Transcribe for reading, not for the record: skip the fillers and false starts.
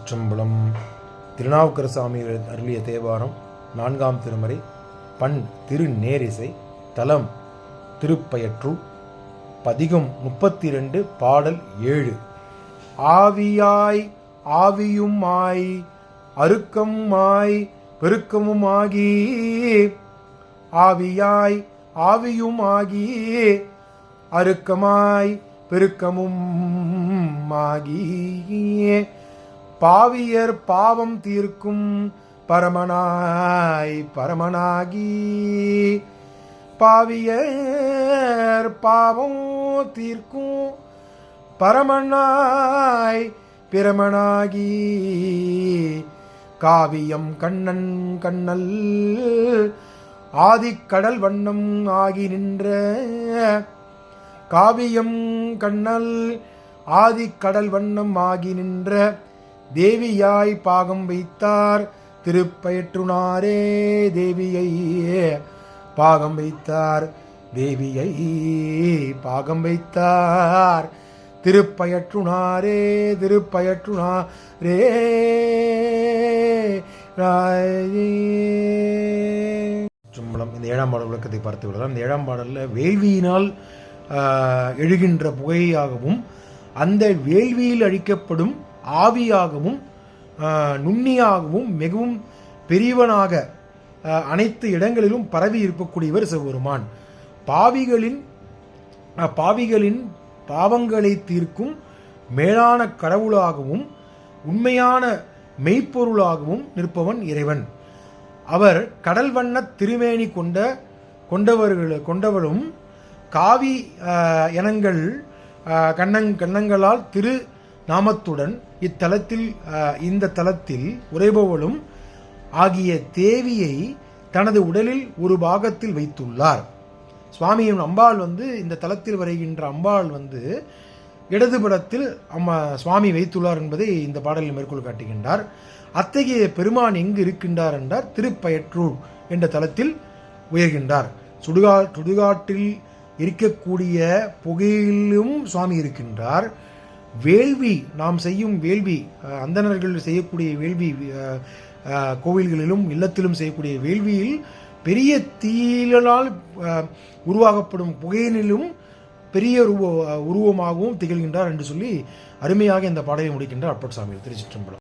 திருச்சிற்றம்பலம். திருநாவுக்கரசாமி அருளிய தேவாரம் 4ஆம் திருமுறை. பண் திருநேரிசை. தலம் திருப்பயற்றூர். பதிகம் 32. பாடல் 7. ஆவியாய் ஆவியுமாய் அருக்கமாய் பெருக்கமுமாகி, ஆவியாய் ஆவியுமாகி அருக்கமாய் பெருக்கமும் ஆகி, பாவியர் பாவம் தீர்க்கும் பரமனாய் பரமனாகி, பாவியர் பாவம் தீர்க்கும் பரமனாய் பிரமனாகி, காவியம் கண்ணன் கண்ணல் ஆதிக்கடல் வண்ணம் ஆகி நின்ற, காவியம் கண்ணல் ஆதிக்கடல் வண்ணம் ஆகி நின்ற தேவியாய் பாகம் வைத்தார் திருப்பயற்றுனாரே. தேவியை பாகம் வைத்தார், தேவியை பாகம் வைத்தார் திருப்பயற்றுனாரே. திருப்பயற்றுனாரே. சும்பளம். இந்த 7ஆம் பாடல் விளக்கத்தை பார்த்து விடலாம். இந்த 7ஆம் பாடலில் வேள்வியினால் எழுகின்ற புகையாகவும் அந்த வேள்வியில் அழிக்கப்படும் ஆவியாகவும் நுண்ணியாகவும் மிகவும் பெரியவனாக அனைத்து இடங்களிலும் பரவி இருக்கக்கூடியவர் சிவபெருமான். பாவிகளின் பாவங்களை தீர்க்கும் மேலான கடவுளாகவும் உண்மையான மெய்ப்பொருளாகவும் நிற்பவன் இறைவன். அவர் கடல் வண்ண திருமேனி கொண்டவளும் காவி இனங்கள் கண்ணங்களால் திரு நாமத்துடன் இந்த தலத்தில் உறைபவளும் ஆகிய தேவியை தனது உடலில் ஒரு பாகத்தில் வைத்துள்ளார். சுவாமியின் அம்பாள் இந்த தலத்தில் வருகின்ற அம்பாள் இடதுபுறத்தில் சுவாமி வைத்துள்ளார் என்பதை இந்த பாடலில் மேற்கோள் காட்டுகின்றார். அத்தகைய பெருமான் எங்கு இருக்கின்றார் என்றார் திருப்பயற்றூர் என்ற தலத்தில் உயர்கின்றார். சுடுகாட்டில் இருக்கக்கூடிய புகையிலும் சுவாமி இருக்கின்றார். வேள்வி, நாம் செய்யும் வேள்வி, அந்தணர்கள் செய்யக்கூடிய வேள்வி, கோவில்களிலும் இல்லத்திலும் செய்யக்கூடிய வேள்வியில் பெரிய தீயினால் உருவாகப்படும் புகையினிலும் பெரிய உருவமாகவும் திகழ்கின்றார் என்று சொல்லி அருமையாக இந்த பாடலை முடிக்கின்றார் அப்பர் சாமி. திருச்சிற்றம்பலம்.